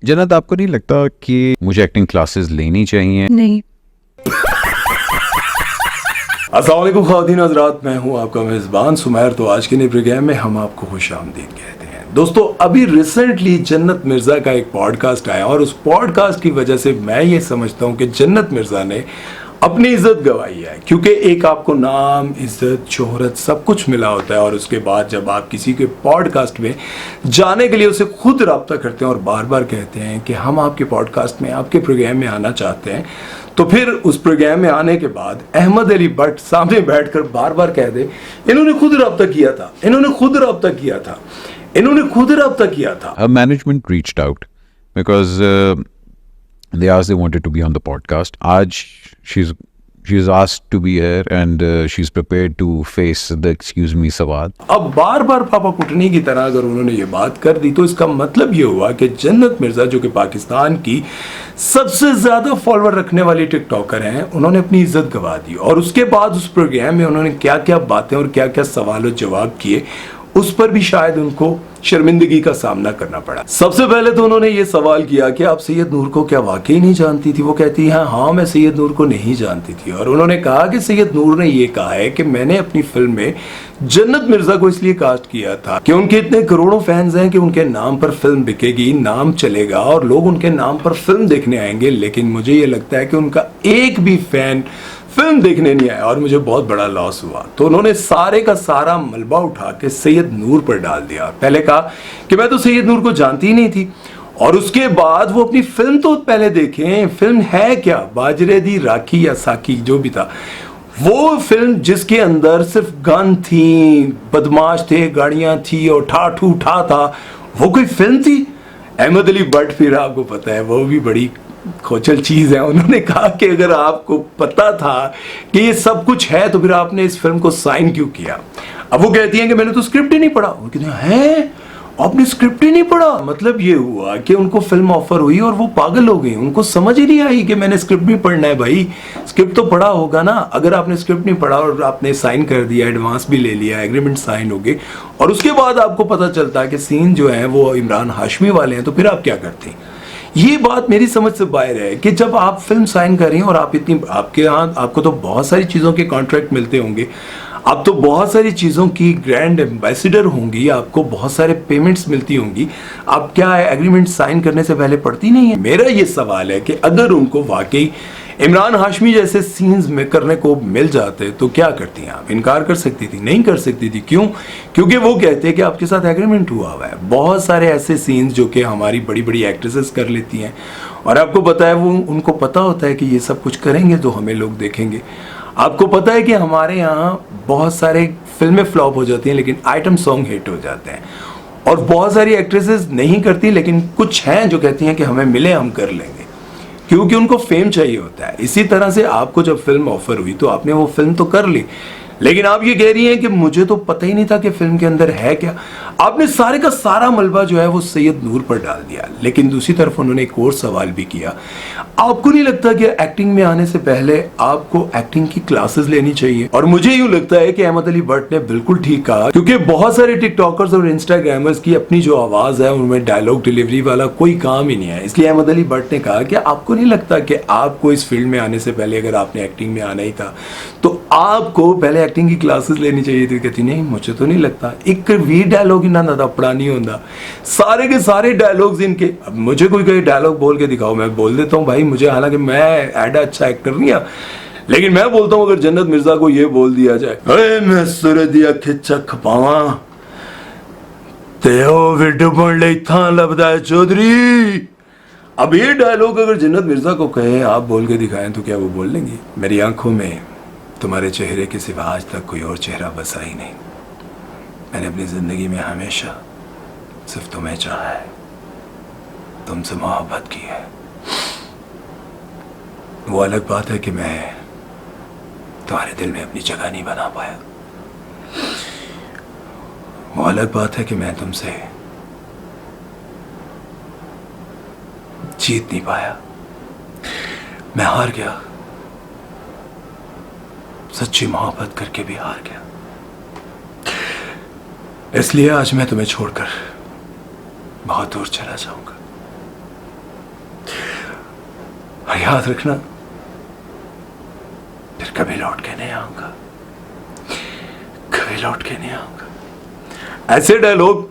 जन्नत, आपको नहीं लगता कि मुझे एक्टिंग क्लासेस लेनी चाहिए? नहीं। अस्सलाम वालेकुम ख़वातीन हज़रात, मैं हूं आपका मेज़बान सुमैर। तो आज के नए प्रोग्राम में हम आपको खुशामदीद कहते हैं। दोस्तों, अभी रिसेंटली जन्नत मिर्ज़ा का एक पॉडकास्ट आया और उस पॉडकास्ट की वजह से मैं ये समझता हूं कि जन्नत मिर्ज़ा ने अपनी इज्जत गंवाई है, क्योंकि एक आपको नाम, इज्जत, शोहरत सब कुछ मिला होता है और उसके बाद जब आप किसी के पॉडकास्ट में जाने के लिए उसे खुद रब्ता करते हैं और बार बार कहते हैं कि हम आपके पॉडकास्ट में, आपके प्रोग्राम में आना चाहते हैं, तो फिर उस प्रोग्राम में आने के बाद अहमद अली भट्ट सामने बैठकर बार बार कह दे इन्होंने खुद रब्ता किया था, इन्होंने खुद रब्ता किया था, इन्होंने खुद रब्ता किया था। Management reached out because they asked they wanted to be on the podcast. आज she's asked to be here and she's prepared to face the excuse me सवाल। अब बार बार पापा कुटनी की तरह अगर उन्होंने ये बात कर दी तो इसका मतलब ये हुआ कि जन्नत मिर्जा, जो कि पाकिस्तान की सबसे ज्यादा फॉलोअर रखने वाली टिकटॉकर हैं, उन्होंने अपनी इज्जत गंवा दी। और उसके बाद उस प्रोग्राम में उन्होंने क्या क्या बातें और क्या क्या सवाल और जवाब किए, उस पर भी शायद उनको शर्मिंदगी का सामना करना पड़ा। सबसे पहले तो उन्होंने ये सवाल किया कि आप सैयद नूर को क्या वाकई नहीं जानती थी? वो कहती है हाँ, मैं सैयद नूर को नहीं जानती थी। और उन्होंने कहा कि सैयद नूर ने ये कहा है कि मैंने अपनी फिल्म में जन्नत मिर्जा को इसलिए कास्ट किया था कि उनके इतने करोड़ों फैंस हैं कि उनके नाम पर फिल्म बिकेगी, नाम चलेगा और लोग उनके नाम पर फिल्म देखने आएंगे। लेकिन मुझे ये लगता है कि उनका एक भी फैन फिल्म देखने नहीं आया और मुझे बहुत बड़ा लॉस हुआ। तो उन्होंने सारे का सारा मलबा उठा के सैयद नूर पर डाल दिया। पहले कहा कि मैं तो सैयद नूर को जानती ही नहीं थी, और उसके बाद वो अपनी फिल्म तो पहले देखें, फिल्म है क्या, बाजरे दी राखी या साकी जो भी था, वो फिल्म जिसके अंदर सिर्फ गन थी, बदमाश थे, गाड़ियां थी और ठाठू ठा था, वो कोई फिल्म थी? अहमद अली भट्ट, फिर आपको पता है वो भी बड़ी खोचल चीज है। उन्होंने कहा कि अगर आपको पता था कि ये सब कुछ है तो फिर आपने इस फिल्म को साइन क्यों किया? अब वो कहती हैं कि मैंने तो स्क्रिप्ट ही नहीं पढ़ा। वो कहते हैं आपने स्क्रिप्ट ही नहीं पढ़ा? मतलब ये हुआ कि उनको फिल्म ऑफर हुई और वो पागल हो गई, उनको समझ ही नहीं आई कि मैंने स्क्रिप्ट भी पढ़ना है। भाई, स्क्रिप्ट तो पढ़ा होगा ना। अगर आपने स्क्रिप्ट नहीं पढ़ा और आपने साइन कर दिया, एडवांस भी ले लिया, एग्रीमेंट साइन हो गए, और उसके बाद आपको पता चलता है कि सीन जो है वो इमरान हाशमी वाले हैं, तो फिर आप क्या करते हैं? ये बात मेरी समझ से बाहर है कि जब आप फिल्म साइन कर रही हैं और आप इतनी, आपके यहाँ आपको तो बहुत सारी चीज़ों के कॉन्ट्रैक्ट मिलते होंगे, आप तो बहुत सारी चीज़ों की ग्रैंड एम्बेसडर होंगी, आपको बहुत सारे पेमेंट्स मिलती होंगी, आप क्या एग्रीमेंट साइन करने से पहले पढ़ती नहीं है? मेरा ये सवाल है कि अगर उनको वाकई इमरान हाशमी जैसे सीन्स में करने को मिल जाते तो क्या करती हैं आप? इनकार कर सकती थी? नहीं कर सकती थी। क्यों? क्योंकि वो कहते हैं कि आपके साथ एग्रीमेंट हुआ हुआ है। बहुत सारे ऐसे सीन्स जो कि हमारी बड़ी बड़ी एक्ट्रेसेस कर लेती हैं, और आपको पता है वो, उनको पता होता है कि ये सब कुछ करेंगे तो हमें लोग देखेंगे। आपको पता है कि हमारे यहाँ बहुत सारे फिल्में फ्लॉप हो जाती हैं लेकिन आइटम सॉन्ग हिट हो जाते हैं, और बहुत सारी एक्ट्रेसेस नहीं करती, लेकिन कुछ हैं जो कहती हैं कि हमें मिले हम कर लेंगे, क्योंकि उनको फेम चाहिए होता है। इसी तरह से आपको जब फिल्म ऑफर हुई तो आपने वो फिल्म तो कर ली, लेकिन आप ये कह रही हैं कि मुझे तो पता ही नहीं था कि फिल्म के अंदर है क्या। आपने सारे का सारा मलबा जो है वो सैयद नूर पर डाल दिया। लेकिन दूसरी तरफ उन्होंने एक और सवाल भी किया, आपको नहीं लगता कि एक्टिंग में आने से पहले आपको एक्टिंग की क्लासेस लेनी चाहिए? और मुझे यूं लगता है कि अहमद अली भट्ट ने बिल्कुल ठीक कहा, क्योंकि बहुत सारे टिकटॉकर्स और इंस्टाग्रामर्स की अपनी जो आवाज है उनमें डायलॉग डिलीवरी वाला कोई काम ही नहीं है। इसलिए अहमद अली भट्ट ने कहा कि आपको नहीं लगता कि आपको इस फील्ड में आने से पहले, अगर आपने एक्टिंग में आना ही था, तो आपको पहले एक्टिंग की क्लासेस लेनी चाहिए थी? कहती नहीं, मुझे तो नहीं लगता, एक भी डायलॉग इन्ना ना अपना नहीं होता, सारे के सारे डायलॉग्स इनके। अब मुझे कोई कहीं डायलॉग बोल के दिखाओ, मैं बोल देता हूँ भाई, मुझे, हालांकि मैं एडा अच्छा एक्टर नहीं है, लेकिन मैं बोलता हूँ अगर जन्नत मिर्जा को ये बोल दिया जाए, अरे मैं सुर दिया खिच्चा खपावा ते ओ विडबण ले था लबदा है चौधरी। अब ये डायलॉग अगर जन्नत मिर्जा को कहे, आप बोल के दिखाएं, तो क्या वो बोल लेंगी? मेरी आंखों में तुम्हारे चेहरे के सिवा आज तक कोई और चेहरा बसा ही नहीं। मैंने अपनी जिंदगी में हमेशा सिर्फ तुम्हें चाहा है, तुमसे मोहब्बत की है। वो अलग बात है कि मैं तुम्हारे दिल में अपनी जगह नहीं बना पाया। वो अलग बात है कि मैं तुमसे जीत नहीं पाया। मैं हार गया, सच्ची मोहब्बत करके भी हार गया। इसलिए आज मैं तुम्हें छोड़कर बहुत दूर चला जाऊंगा। और याद रखना, फिर कभी लौट के नहीं आऊंगा, कभी लौट के नहीं आऊंगा। ऐसे डायलॉग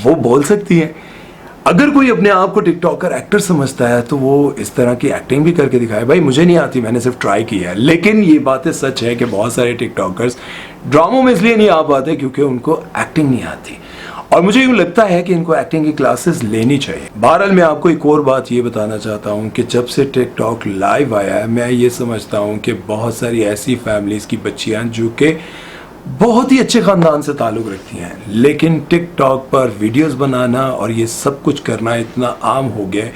वो बोल सकती है। अगर कोई अपने आप को टिकटॉकर एक्टर समझता है तो वो इस तरह की एक्टिंग भी करके दिखाए। भाई मुझे नहीं आती, मैंने सिर्फ ट्राई किया है। लेकिन ये बातें सच है कि बहुत सारे टिकटॉकर्स ड्रामों में इसलिए नहीं आ पाते क्योंकि उनको एक्टिंग नहीं आती, और मुझे यूँ लगता है कि इनको एक्टिंग की क्लासेस लेनी चाहिए। बहरहाल मैं आपको एक और बात ये बताना चाहता हूँ कि जब से टिकटॉक लाइव आया है, मैं ये समझता हूँ कि बहुत सारी ऐसी फैमिलीज़ की बच्चियाँ जो कि बहुत ही अच्छे ख़ानदान से ताल्लुक़ रखती हैं, लेकिन टिकटॉक पर वीडियोस बनाना और ये सब कुछ करना इतना आम हो गया है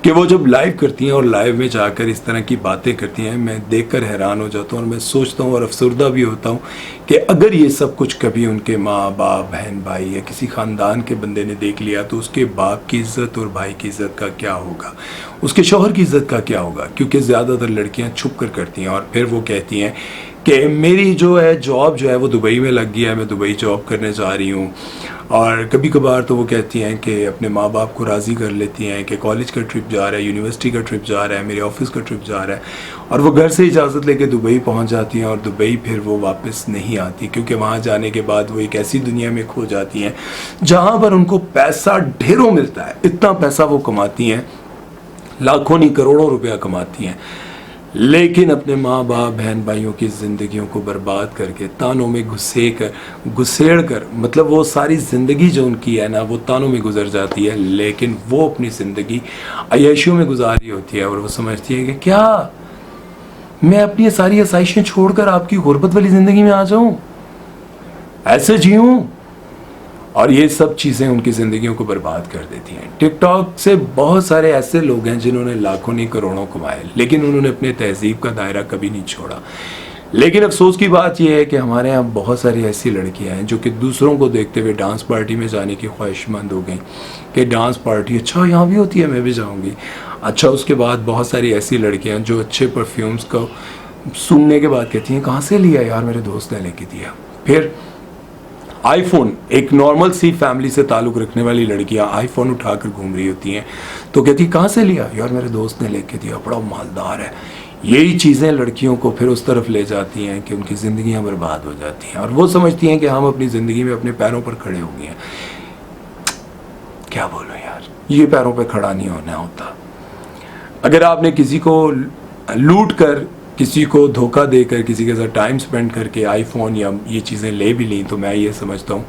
कि वो जब लाइव करती हैं और लाइव में जाकर इस तरह की बातें करती हैं, मैं देखकर हैरान हो जाता हूँ और मैं सोचता हूँ और अफसरदा भी होता हूँ कि अगर ये सब कुछ कभी उनके माँ बाप, बहन भाई या किसी ख़ानदान के बंदे ने देख लिया तो उसके बाप की इज़्ज़त और भाई की इज़्ज़त का क्या होगा, उसके शौहर की इज़्ज़त का क्या होगा। क्योंकि ज़्यादातर लड़कियाँ छुप कर करती हैं और फिर वो कहती हैं कि मेरी जो है जॉब जो है वो दुबई में लग गया है, मैं दुबई जॉब करने जा रही हूँ। और कभी कभार तो वो कहती हैं कि अपने माँ बाप को राज़ी कर लेती हैं कि कॉलेज का ट्रिप जा रहा है, यूनिवर्सिटी का ट्रिप जा रहा है, मेरे ऑफिस का ट्रिप जा रहा है, और वो घर से इजाज़त लेके दुबई पहुँच जाती हैं और दुबई फिर वो वापस नहीं आती क्योंकि वहाँ जाने के बाद वो एक ऐसी दुनिया में खो जाती हैं जहाँ पर उनको पैसा ढेरों मिलता है। इतना पैसा वो कमाती हैं, लाखों नहीं करोड़ों रुपया कमाती हैं, लेकिन अपने माँ बाप, बहन भाइयों की ज़िंदगियों को बर्बाद करके तानों में घुसेड़ कर मतलब वो सारी ज़िंदगी जो उनकी है ना वो तानों में गुजर जाती है, लेकिन वो अपनी ज़िंदगी अय्याशियों में गुजारी होती है और वो समझती है कि क्या मैं अपनी सारी आसाइशें छोड़कर आपकी गुर्बत वाली ज़िंदगी में आ जाऊँ, ऐसे जीऊँ। और ये सब चीज़ें उनकी ज़िंदगियों को बर्बाद कर देती हैं। टिकटॉक से बहुत सारे ऐसे लोग हैं जिन्होंने लाखों नहीं करोड़ों कमाए, लेकिन उन्होंने अपने तहजीब का दायरा कभी नहीं छोड़ा। लेकिन अफसोस की बात यह है कि हमारे यहाँ बहुत सारी ऐसी लड़कियां हैं जो कि दूसरों को देखते हुए डांस पार्टी में जाने की ख्वाहिशमंद हो गई कि डांस पार्टी अच्छा यहाँ भी होती है, मैं भी जाऊँगी। अच्छा, उसके बाद बहुत सारी ऐसी लड़कियाँ जो अच्छे परफ्यूम्स को सूंघने के बाद कहती हैं कहाँ से लिया यार, मेरे दोस्त ने लेके दिया। फिर आईफोन, एक नॉर्मल सी फैमिली से ताल्लुक़ रखने वाली लड़कियां आईफोन उठाकर घूम रही होती हैं तो कहती कहाँ से लिया यार, मेरे दोस्त ने लेके दिया, बड़ा मालदार है। यही चीज़ें लड़कियों को फिर उस तरफ ले जाती हैं कि उनकी ज़िंदगियां बर्बाद हो जाती हैं और वो समझती हैं कि हम अपनी ज़िंदगी में अपने पैरों पर खड़े हो गए हैं। क्या बोलो यार, ये पैरों पर खड़ा नहीं होना होता। अगर आपने किसी को लूट कर, किसी को धोखा देकर, किसी के साथ टाइम स्पेंड करके आईफोन या ये चीज़ें ले भी ली तो मैं ये समझता हूँ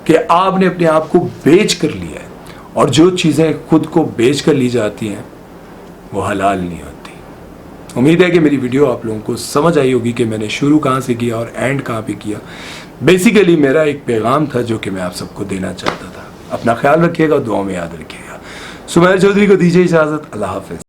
कि आपने अपने आप को बेच कर लिया है, और जो चीज़ें खुद को बेच कर ली जाती हैं वो हलाल नहीं होती। उम्मीद है कि मेरी वीडियो आप लोगों को समझ आई होगी कि मैंने शुरू कहाँ से किया और एंड कहाँ पे किया। बेसिकली मेरा एक पैगाम था जो कि मैं आप सबको देना चाहता था। अपना ख्याल रखिएगा, दुआओं में याद रखिएगा। सुमैर चौधरी को दीजिए इजाज़त। अल्लाह हाफ़िज़।